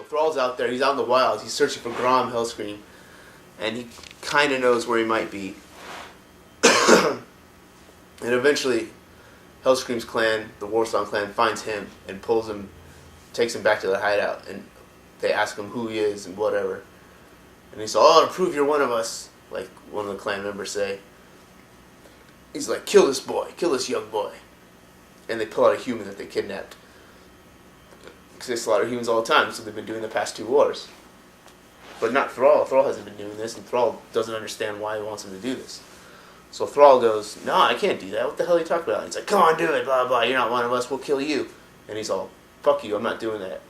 So Thrall's out there. He's out in the wilds. He's searching for Grom Hellscream, and he kind of knows where he might be. And eventually, Hellscream's clan, the Warsong clan, finds him and pulls him, takes him back to the hideout, and they ask him who he is and whatever. And he's like, "Oh, to prove you're one of us," like one of the clan members say. He's like, "Kill this boy, kill this young boy." And they pull out a human that they kidnapped. Because they slaughter humans all the time, so they've been doing the past 2 wars. But not Thrall. Thrall hasn't been doing this, and Thrall doesn't understand why he wants him to do this. So Thrall goes, "No, I can't do that. What the hell are you talking about?" And he's like, "Come on, do it, blah, blah. You're not one of us. We'll kill you." And he's all, "Fuck you, I'm not doing that."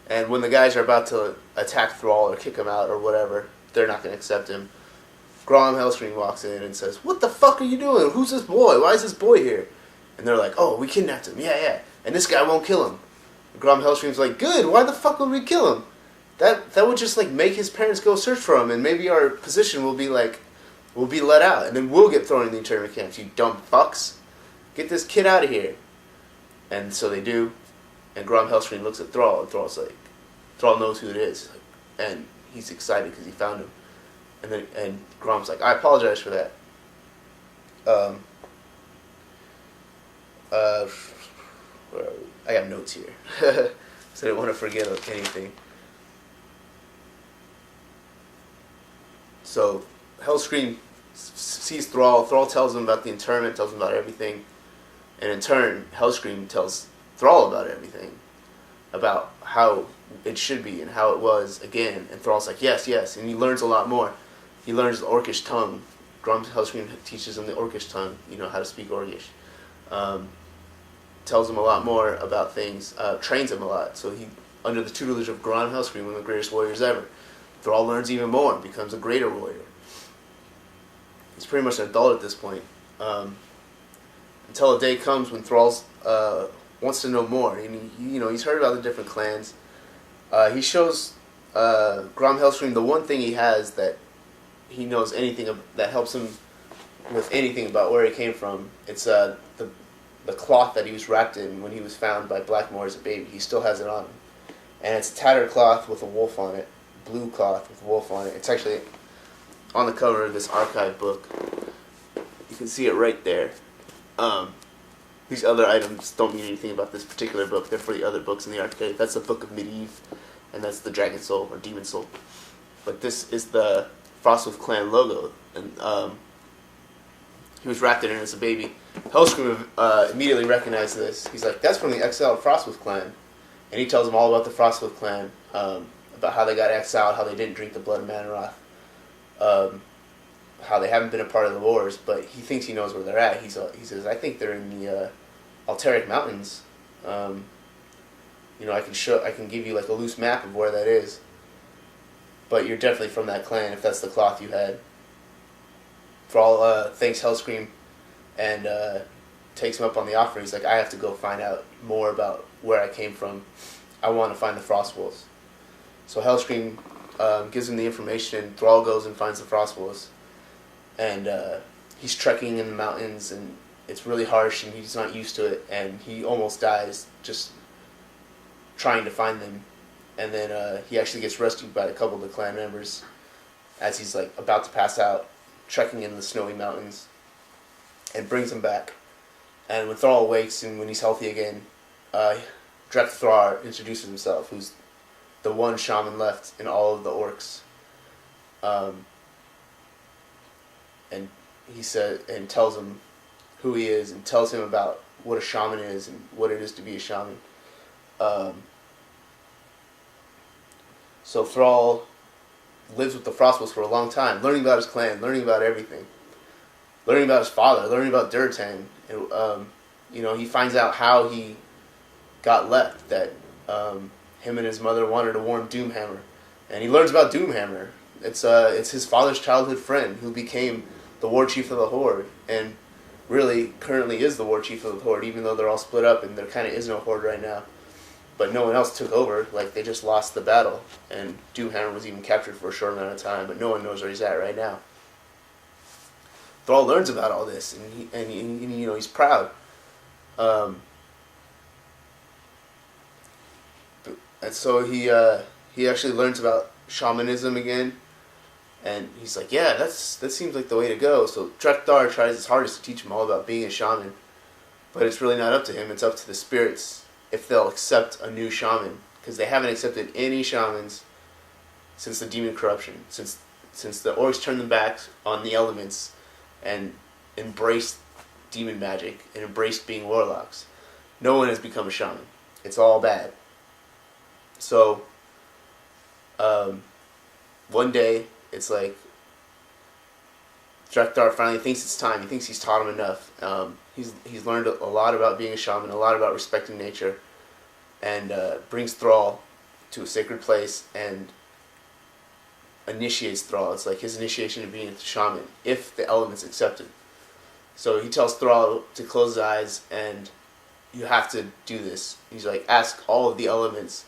And when the guys are about to attack Thrall or kick him out or whatever, they're not going to accept him. Grom Hellscream walks in and says, "What the fuck are you doing? Who's this boy? Why is this boy here?" And they're like, "Oh, we kidnapped him. Yeah. And this guy won't kill him." And Grom Hellscream's like, "Good. Why the fuck would we kill him? That would just like make his parents go search for him, and maybe our position will be like, we'll be let out, and then we'll get thrown in the internment camps. You dumb fucks. Get this kid out of here." And so they do. And Grom Hellscream looks at Thrall, and Thrall's like, Thrall knows who it is, and he's excited because he found him. And Grom's like, "I apologize for that. Where are we? I got notes here, so I don't want to forget anything." So Hellscream sees Thrall. Thrall tells him about the internment, tells him about everything, and in turn, Hellscream tells Thrall about everything, about how it should be and how it was again. And Thrall's like, yes, and he learns a lot more. He learns the Orcish tongue. Grom Hellscream teaches him the Orcish tongue, how to speak Orcish. Tells him a lot more about things, trains him a lot. So he, under the tutelage of Grom Hellscream, one of the greatest warriors ever, Thrall learns even more and becomes a greater warrior. He's pretty much an adult at this point. Until a day comes when Thrall wants to know more. And he's heard about the different clans. He shows Grom Hellscream the one thing he has that he knows anything that helps him with anything about where he came from. It's the cloth that he was wrapped in when he was found by Blackmoor as a baby. He still has it on him. And it's a tattered cloth with a wolf on it. Blue cloth with a wolf on it. It's actually on the cover of this archive book. You can see it right there. These other items don't mean anything about this particular book. They're for the other books in the archive. That's the Book of Medivh, and that's the Dragon Soul, or Demon Soul. But this is the Frostwolf clan logo, and he was wrapped in it as a baby. Hellscream immediately recognized this. He's like, "That's from the exiled Frostwolf clan." And he tells him all about the Frostwolf clan, about how they got exiled, how they didn't drink the blood of Manoroth, how they haven't been a part of the wars, but he thinks he knows where they're at. He says, "I think they're in the Altaric Mountains. I can give you like a loose map of where that is. But you're definitely from that clan if that's the cloth you had." Thrall thanks Hellscream and takes him up on the offer. He's like, "I have to go find out more about where I came from. I want to find the Frostwolves." So Hellscream gives him the information. Thrall goes and finds the Frostwolves. And he's trekking in the mountains, and it's really harsh, and he's not used to it, and he almost dies just trying to find them. And then he actually gets rescued by a couple of the clan members as he's like about to pass out, trekking in the snowy mountains, and brings him back. And when Thrall awakes and when he's healthy again, Drek'thar introduces himself, who's the one shaman left in all of the orcs. And he said, and tells him who he is, and tells him about what a shaman is and what it is to be a shaman. So Thrall lives with the Frostwolves for a long time, learning about his clan, learning about everything, learning about his father, learning about Durotan. And, he finds out how he got left, that him and his mother wanted to warn Doomhammer. And he learns about Doomhammer. It's his father's childhood friend who became the Warchief of the Horde, and really currently is the Warchief of the Horde, even though they're all split up and there kind of is no Horde right now. But no one else took over. Like, they just lost the battle, and Doomhammer was even captured for a short amount of time, but no one knows where he's at right now. Thrall learns about all this, and he's proud. And so he actually learns about shamanism again, and he's like, yeah, that seems like the way to go. So Drek'thar tries his hardest to teach him all about being a shaman, but it's really not up to him. It's up to the spirits if they'll accept a new shaman, because they haven't accepted any shamans since the demon corruption, since the orcs turned them back on the elements and embraced demon magic and embraced being warlocks. No one has become a shaman. It's all bad. So, one day, it's like, Drek'thar finally thinks it's time. He thinks he's taught him enough. He's learned a lot about being a shaman, a lot about respecting nature, and brings Thrall to a sacred place and initiates Thrall. It's like his initiation of being a shaman, if the elements accept it. So he tells Thrall to close his eyes, and you have to do this. He's like, ask all of the elements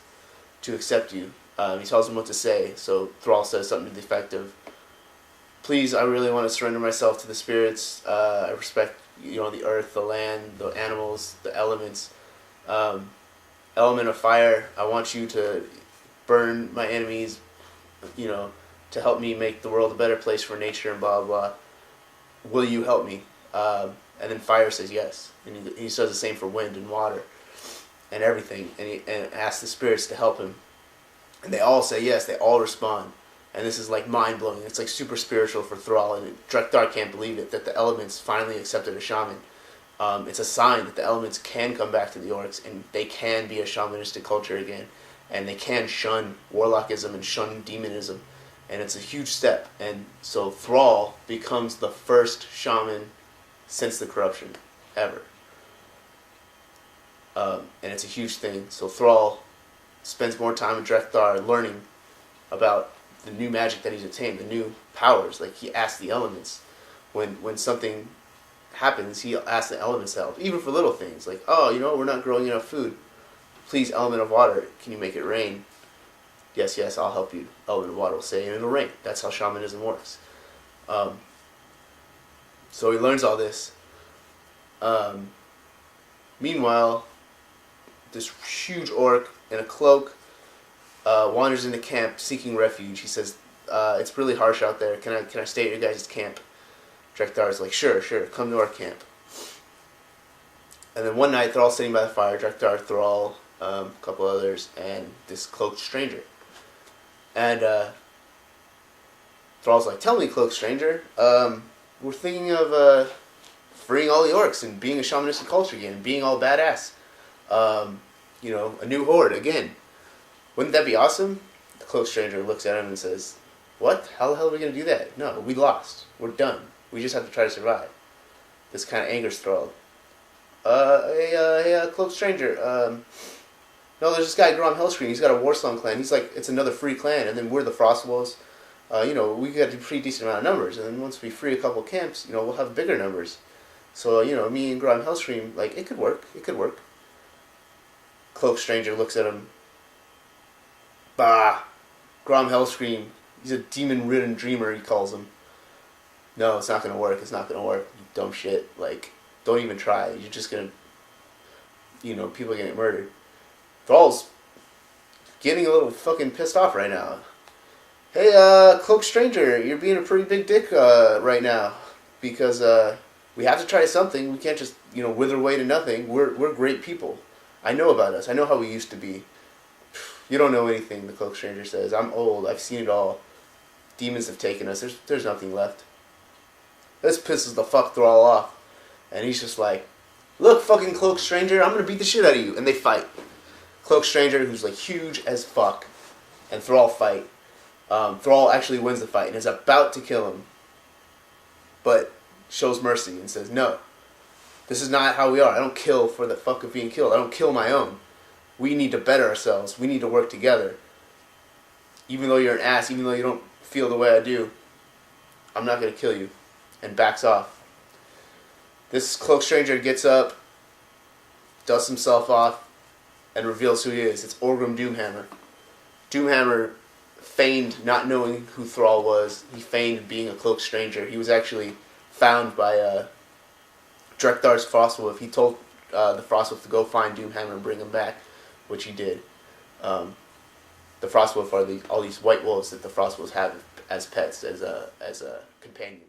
to accept you. He tells him what to say. So Thrall says something to the effect of, please, I really want to surrender myself to the spirits. I respect, the earth, the land, the animals, the elements. Element of fire, I want you to burn my enemies, to help me make the world a better place for nature and blah, blah, blah. Will you help me? And then fire says yes. And he does the same for wind and water and everything. And he asks the spirits to help him. And they all say yes. They all respond. And this is like mind-blowing. It's like super spiritual for Thrall. And Drek'thar can't believe it, that the elements finally accepted a shaman. It's a sign that the elements can come back to the orcs and they can be a shamanistic culture again. And they can shun warlockism and shun demonism. And it's a huge step. And so Thrall becomes the first shaman since the corruption ever. And it's a huge thing. So Thrall spends more time with Drek'thar learning about the new magic that he's attained, the new powers. Like, he asks the elements. When something happens, he asks the elements to help. Even for little things. Like, we're not growing enough food. Please, element of water, can you make it rain? Yes, I'll help you. Element of water will say, and it'll rain. That's how shamanism works. So he learns all this. Meanwhile, this huge orc in a cloak wanders into camp seeking refuge. He says, it's really harsh out there. Can I stay at your guys' camp? Drek'thar is like, sure, come to our camp. And then one night, they're all sitting by the fire. Drek'thar, Thrall, a couple others, and this cloaked stranger. And Thrall's like, tell me, cloaked stranger, we're thinking of freeing all the orcs and being a shamanistic culture again, and being all badass. A new horde again. Wouldn't that be awesome? The cloaked stranger looks at him and says, what? How the hell are we going to do that? No, we lost. We're done. We just have to try to survive. This kind of angers Thrall. Hey, cloaked stranger, no, there's this guy, Grom Hellscream. He's got a Warsong clan. He's like, it's another free clan, and then we're the Frostwolves. We got a pretty decent amount of numbers, and then once we free a couple camps, we'll have bigger numbers. So, me and Grom Hellscream, like, it could work. Cloaked stranger looks at him. Bah! Grom Hellscream, he's a demon-ridden dreamer, he calls him. No, it's not gonna work, you dumb shit. Like, don't even try. You're just gonna, people are getting murdered. Thrall's getting a little fucking pissed off right now. Hey, cloaked stranger, you're being a pretty big dick right now, because we have to try something. We can't just wither away to nothing. We're great people. I know about us. I know how we used to be. You don't know anything, the cloaked stranger says. I'm old. I've seen it all. Demons have taken us. There's nothing left. This pisses the fuck Thrall off, and he's just like, look, fucking cloaked stranger, I'm gonna beat the shit out of you, and they fight. Cloaked stranger, who's like huge as fuck, and Thrall fight. Thrall actually wins the fight and is about to kill him, but shows mercy and says, no, this is not how we are. I don't kill for the fuck of being killed. I don't kill my own. We need to better ourselves. We need to work together. Even though you're an ass, even though you don't feel the way I do, I'm not going to kill you. And backs off. This cloaked stranger gets up, dusts himself off, and reveals who he is. It's Orgrim Doomhammer. Doomhammer feigned not knowing who Thrall was. He feigned being a cloaked stranger. He was actually found by Drek'thar's Frostwolf. He told the Frostwolf to go find Doomhammer and bring him back, which he did. the Frostwolf are all these white wolves that the Frostwolves have as pets, as a companion.